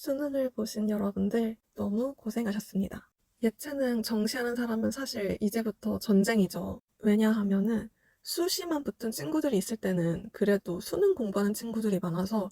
수능을 보신 여러분들 너무 고생하셨습니다. 예체능 정시하는 사람은 사실 이제부터 전쟁이죠. 왜냐하면은 수시만 붙은 친구들이 있을 때는 그래도 수능 공부하는 친구들이 많아서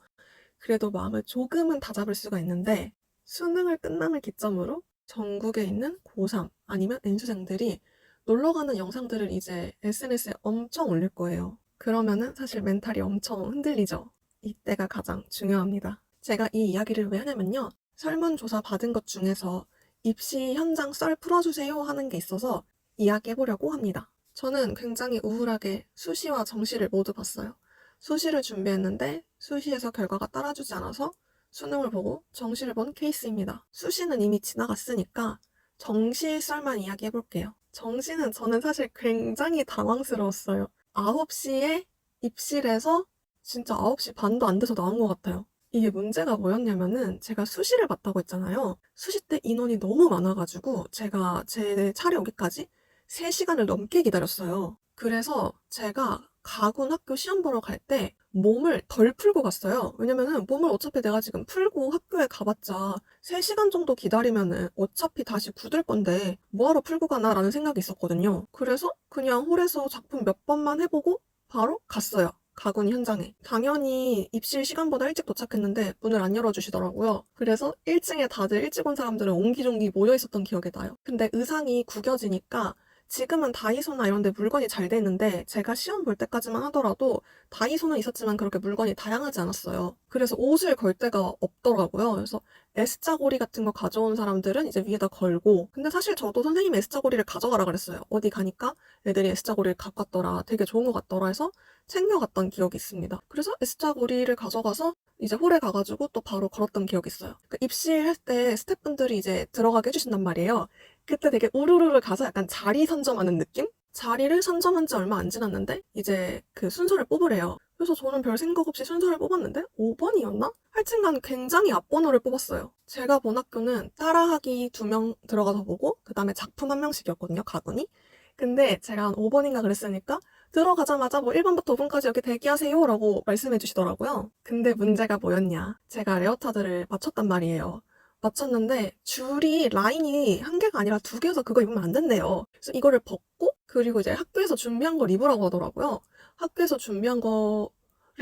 그래도 마음을 조금은 다잡을 수가 있는데, 수능을 끝남을 기점으로 전국에 있는 고3 아니면 N수생들이 놀러가는 영상들을 이제 SNS에 엄청 올릴 거예요. 그러면은 사실 멘탈이 엄청 흔들리죠. 이때가 가장 중요합니다. 제가 이 이야기를 왜 하냐면요, 설문조사 받은 것 중에서 입시 현장 썰 풀어주세요 하는 게 있어서 이야기해보려고 합니다. 저는 굉장히 우울하게 수시와 정시를 모두 봤어요. 수시를 준비했는데 수시에서 결과가 따라주지 않아서 수능을 보고 정시를 본 케이스입니다. 수시는 이미 지나갔으니까 정시 썰만 이야기해볼게요. 정시는 저는 사실 굉장히 당황스러웠어요. 9시에 입실에서 진짜 9시 반도 안 돼서 나온 것 같아요. 이게 문제가 뭐였냐면은, 제가 수시를 봤다고 했잖아요. 수시 때 인원이 너무 많아가지고 제가 제 차례 오기까지 3시간을 넘게 기다렸어요. 그래서 제가 가군 학교 시험 보러 갈 때 몸을 덜 풀고 갔어요. 왜냐면은 몸을 어차피 내가 지금 풀고 학교에 가봤자 3시간 정도 기다리면은 어차피 다시 굳을 건데 뭐하러 풀고 가나 라는 생각이 있었거든요. 그래서 그냥 홀에서 작품 몇 번만 해보고 바로 갔어요. 가군 현장에. 당연히 입실 시간보다 일찍 도착했는데 문을 안 열어주시더라고요. 그래서 1층에 다들 일찍 온 사람들은 옹기종기 모여 있었던 기억이 나요. 근데 의상이 구겨지니까, 지금은 다이소나 이런 데 물건이 잘 돼 있는데 제가 시험 볼 때까지만 하더라도 다이소는 있었지만 그렇게 물건이 다양하지 않았어요. 그래서 옷을 걸 데가 없더라고요. 그래서 S자고리 같은 거 가져온 사람들은 이제 위에다 걸고, 근데 사실 저도 선생님이 S자고리를 가져가라 그랬어요. 어디 가니까 애들이 S자고리를 갖고 왔더라, 되게 좋은 거 같더라 해서 챙겨갔던 기억이 있습니다. 그래서 S자고리를 가져가서 이제 홀에 가가지고 또 바로 걸었던 기억이 있어요. 그러니까 입시할 때 스태프분들이 이제 들어가게 해주신단 말이에요. 그때 되게 우르르르 가서 약간 자리 선점하는 느낌? 자리를 선점한 지 얼마 안 지났는데 이제 그 순서를 뽑으래요. 그래서 저는 별 생각 없이 순서를 뽑았는데 5번이었나? 하여튼간 굉장히 앞번호를 뽑았어요. 제가 본 학교는 따라하기 2명 들어가서 보고 그 다음에 작품 1명씩이었거든요, 가군이. 근데 제가 한 5번인가 그랬으니까 들어가자마자 뭐 1번부터 5번까지 여기 대기하세요 라고 말씀해 주시더라고요. 근데 문제가 뭐였냐, 제가 레어타드를 맞췄단 말이에요. 맞췄는데 줄이 라인이 한 개가 아니라 2개여서 그거 입으면 안 된대요. 그래서 이거를 벗고 그리고 이제 학교에서 준비한 걸 입으라고 하더라고요. 학교에서 준비한 거를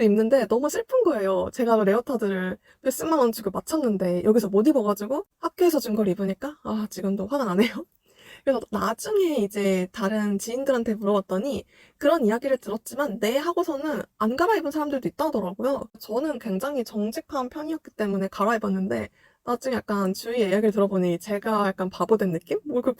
입는데 너무 슬픈 거예요. 제가 레어타드를 몇십만 원 주고 맞췄는데 여기서 못 입어가지고 학교에서 준 걸 입으니까 지금도 화가 나네요. 그래서 나중에 이제 다른 지인들한테 물어봤더니 그런 이야기를 들었지만 내 하고서는 안 갈아입은 사람들도 있다더라고요. 저는 굉장히 정직한 편이었기 때문에 갈아입었는데 나중에 약간 주위의 이야기를 들어보니 제가 약간 바보 된 느낌? 뭘 그걸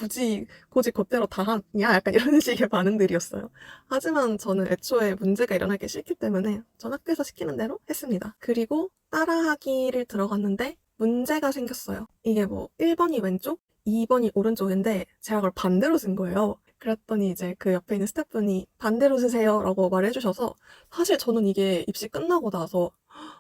굳이 그대로 다 하냐? 약간 이런 식의 반응들이었어요. 하지만 저는 애초에 문제가 일어나기 싫기 때문에 전 학교에서 시키는 대로 했습니다. 그리고 따라하기를 들어갔는데 문제가 생겼어요. 이게 뭐 1번이 왼쪽, 2번이 오른쪽인데 제가 그걸 반대로 쓴 거예요. 그랬더니 이제 그 옆에 있는 스태프분이 반대로 쓰세요 라고 말을 해주셔서, 사실 저는 이게 입시 끝나고 나서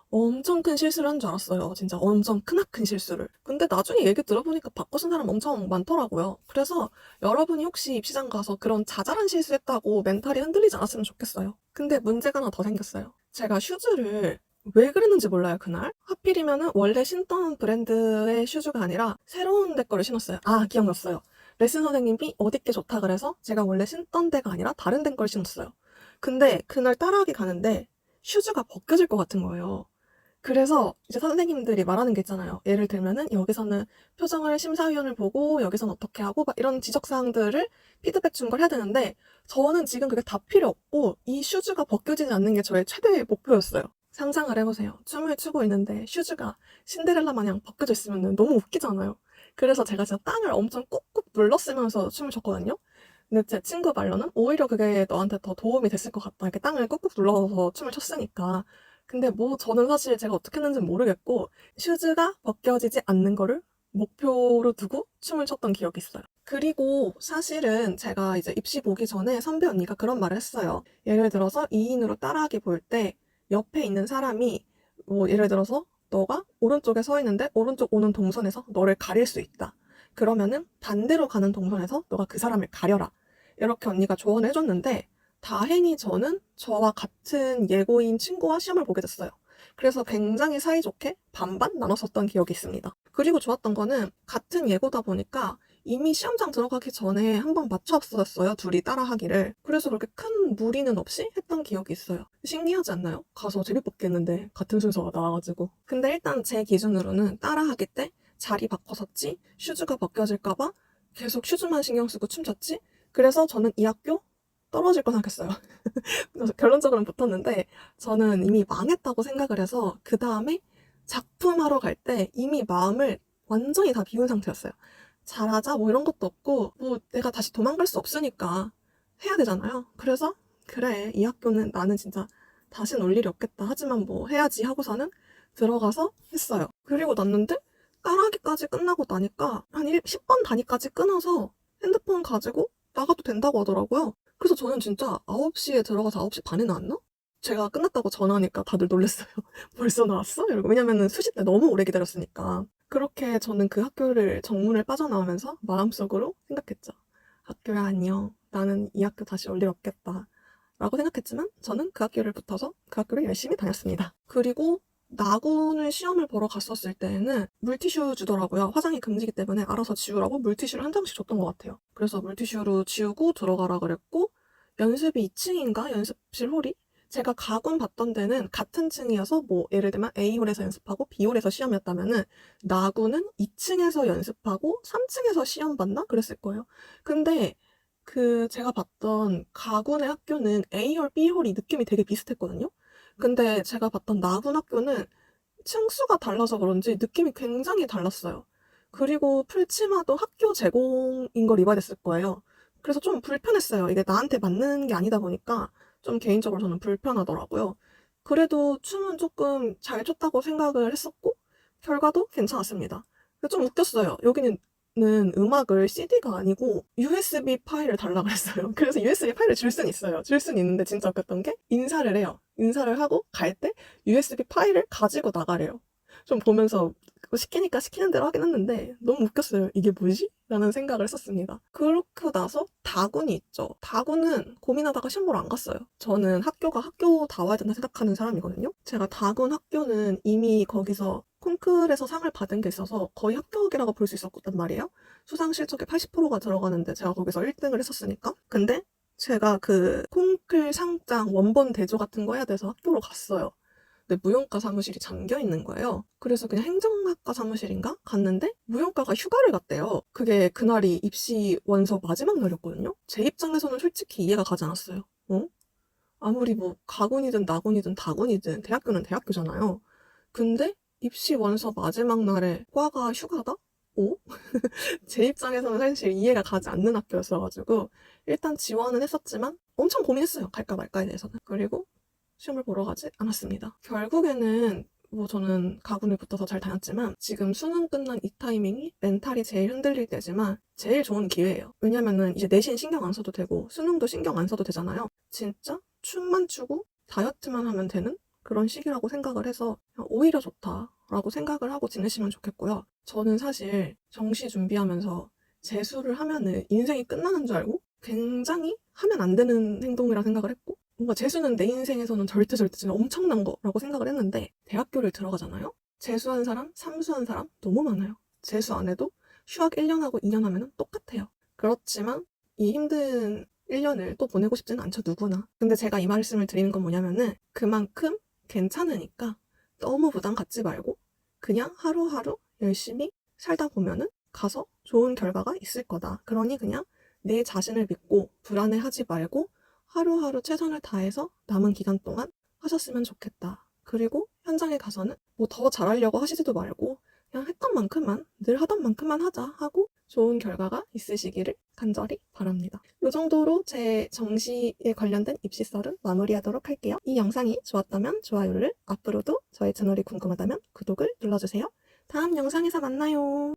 엄청 큰 실수를 한 줄 알았어요. 진짜 엄청 크나큰 실수를. 근데 나중에 얘기 들어보니까 바꿔 쓴 사람 엄청 많더라고요. 그래서 여러분이 혹시 입시장 가서 그런 자잘한 실수했다고 멘탈이 흔들리지 않았으면 좋겠어요. 근데 문제가 하나 더 생겼어요. 제가 슈즈를 왜 그랬는지 몰라요, 그날. 하필이면은 원래 신던 브랜드의 슈즈가 아니라 새로운 데 거를 신었어요. 기억났어요. 레슨 선생님이 어디 게 좋다 그래서 제가 원래 신던 데가 아니라 다른 데 걸 신었어요. 근데 그날 따라하기 가는데 슈즈가 벗겨질 것 같은 거예요. 그래서 이제 선생님들이 말하는 게 있잖아요. 예를 들면은 여기서는 표정을 심사위원을 보고 여기서는 어떻게 하고 막 이런 지적사항들을 피드백 준 걸 해야 되는데, 저는 지금 그게 다 필요 없고 이 슈즈가 벗겨지지 않는 게 저의 최대의 목표였어요. 상상을 해보세요. 춤을 추고 있는데 슈즈가 신데렐라 마냥 벗겨져 있으면 너무 웃기잖아요. 그래서 제가 진짜 땅을 엄청 꾹꾹 눌렀으면서 춤을 췄거든요. 근데 제 친구 말로는 오히려 그게 너한테 더 도움이 됐을 것 같다, 이렇게 땅을 꾹꾹 눌러서 춤을 췄으니까. 근데 뭐 저는 사실 제가 어떻게 했는지는 모르겠고 슈즈가 벗겨지지 않는 거를 목표로 두고 춤을 췄던 기억이 있어요. 그리고 사실은 제가 이제 입시 보기 전에 선배 언니가 그런 말을 했어요. 예를 들어서 2인으로 따라하기 볼 때 옆에 있는 사람이 뭐 예를 들어서 너가 오른쪽에 서 있는데 오른쪽 오는 동선에서 너를 가릴 수 있다. 그러면은 반대로 가는 동선에서 너가 그 사람을 가려라. 이렇게 언니가 조언을 해줬는데, 다행히 저는 저와 같은 예고인 친구와 시험을 보게 됐어요. 그래서 굉장히 사이좋게 반반 나눴었던 기억이 있습니다. 그리고 좋았던 거는 같은 예고다 보니까 이미 시험장 들어가기 전에 한번 맞췄었어요. 둘이 따라하기를. 그래서 그렇게 큰 무리는 없이 했던 기억이 있어요. 신기하지 않나요? 가서 제비뽑기 했는데 같은 순서가 나와가지고. 근데 일단 제 기준으로는 따라하기 때 자리 바꿔섰지, 슈즈가 벗겨질까봐 계속 슈즈만 신경 쓰고 춤췄지. 그래서 저는 이 학교 떨어질 거 생각했어요. 그래서 결론적으로는 붙었는데 저는 이미 망했다고 생각을 해서 그 다음에 작품하러 갈 때 이미 마음을 완전히 다 비운 상태였어요. 잘하자 뭐 이런 것도 없고 뭐 내가 다시 도망갈 수 없으니까 해야 되잖아요. 그래서 그래 이 학교는 나는 진짜 다신 올 일이 없겠다. 하지만 뭐 해야지 하고서는 들어가서 했어요. 그리고 났는데 따라하기까지 끝나고 나니까 한 10번 단위까지 끊어서 핸드폰 가지고 나가도 된다고 하더라고요. 그래서 저는 진짜 9시에 들어가서 9시 반에 나왔나? 제가 끝났다고 전화하니까 다들 놀랐어요. 벌써 나왔어? 이러고. 왜냐면은 수시 때 너무 오래 기다렸으니까. 그렇게 저는 그 학교를 정문을 빠져나오면서 마음속으로 생각했죠. 학교야 안녕. 나는 이 학교 다시 올 일 없겠다. 라고 생각했지만 저는 그 학교를 붙어서 그 학교를 열심히 다녔습니다. 그리고 나군을 시험을 보러 갔었을 때에는 물티슈 주더라고요. 화장이 금지기 때문에 알아서 지우라고 물티슈를 한 장씩 줬던 것 같아요. 그래서 물티슈로 지우고 들어가라 그랬고 연습이 2층인가? 연습실 홀이? 제가 가군 봤던 데는 같은 층이어서 뭐 예를 들면 A홀에서 연습하고 B홀에서 시험이었다면은 나군은 2층에서 연습하고 3층에서 시험 봤나? 그랬을 거예요. 근데 그 제가 봤던 가군의 학교는 A홀, B홀이 느낌이 되게 비슷했거든요. 근데 제가 봤던 나군 학교는 층수가 달라서 그런지 느낌이 굉장히 달랐어요. 그리고 풀치마도 학교 제공인 걸 입어야 됐을 거예요. 그래서 좀 불편했어요. 이게 나한테 맞는 게 아니다 보니까 좀 개인적으로 저는 불편하더라고요. 그래도 춤은 조금 잘 췄다고 생각을 했었고 결과도 괜찮았습니다. 좀 웃겼어요. 여기는 음악을 CD가 아니고 USB 파일을 달라 그랬어요. 그래서 USB 파일을 줄 수는 있어요. 줄 수는 있는데 진짜 웃겼던 게 인사를 해요. 인사를 하고 갈 때 USB 파일을 가지고 나가래요. 좀 보면서 시키니까 시키는 대로 하긴 했는데 너무 웃겼어요. 이게 뭐지? 라는 생각을 했었습니다. 그렇고 나서 다군이 있죠. 다군은 고민하다가 시험 보러 안 갔어요. 저는 학교가 학교다 와야 된다 생각하는 사람이거든요. 제가 다군 학교는 이미 거기서 콩쿨에서 상을 받은 게 있어서 거의 합격이라고 볼 수 있었단 말이에요. 수상 실적에 80%가 들어가는데 제가 거기서 1등을 했었으니까. 근데 제가 그 콩쿨 상장 원본 대조 같은 거 해야 돼서 학교로 갔어요. 근데 무용과 사무실이 잠겨 있는 거예요. 그래서 그냥 행정학과 사무실인가? 갔는데 무용과가 휴가를 갔대요. 그게 그날이 입시 원서 마지막 날이었거든요. 제 입장에서는 솔직히 이해가 가지 않았어요. 어? 아무리 뭐 가군이든 나군이든 다군이든 대학교는 대학교잖아요. 근데 입시 원서 마지막 날에 과가 휴가다? 오? 제 입장에서는 사실 이해가 가지 않는 학교였어가지고 일단 지원은 했었지만 엄청 고민했어요. 갈까 말까에 대해서는. 그리고 시험을 보러 가지 않았습니다. 결국에는 뭐 저는 가군을 붙어서 잘 다녔지만 지금 수능 끝난 이 타이밍이 멘탈이 제일 흔들릴 때지만 제일 좋은 기회예요. 왜냐면은 이제 내신 신경 안 써도 되고 수능도 신경 안 써도 되잖아요. 진짜 춤만 추고 다이어트만 하면 되는 그런 시기라고 생각을 해서 오히려 좋다라고 생각을 하고 지내시면 좋겠고요. 저는 사실 정시 준비하면서 재수를 하면은 인생이 끝나는 줄 알고 굉장히 하면 안 되는 행동이라 생각을 했고 뭔가 재수는 내 인생에서는 절대 진짜 엄청난 거라고 생각을 했는데 대학교를 들어가잖아요? 재수한 사람, 삼수한 사람 너무 많아요. 재수 안 해도 휴학 1년 하고 2년 하면 똑같아요. 그렇지만 이 힘든 1년을 또 보내고 싶지는 않죠, 누구나. 근데 제가 이 말씀을 드리는 건 뭐냐면은 그만큼 괜찮으니까 너무 부담 갖지 말고 그냥 하루하루 열심히 살다 보면은 가서 좋은 결과가 있을 거다. 그러니 그냥 내 자신을 믿고 불안해하지 말고 하루하루 최선을 다해서 남은 기간 동안 하셨으면 좋겠다. 그리고 현장에 가서는 뭐 더 잘하려고 하시지도 말고 그냥 했던 만큼만, 늘 하던 만큼만 하자 하고 좋은 결과가 있으시기를 간절히 바랍니다. 이 정도로 제 정시에 관련된 입시 썰은 마무리하도록 할게요. 이 영상이 좋았다면 좋아요를, 앞으로도 저의 채널이 궁금하다면 구독을 눌러주세요. 다음 영상에서 만나요.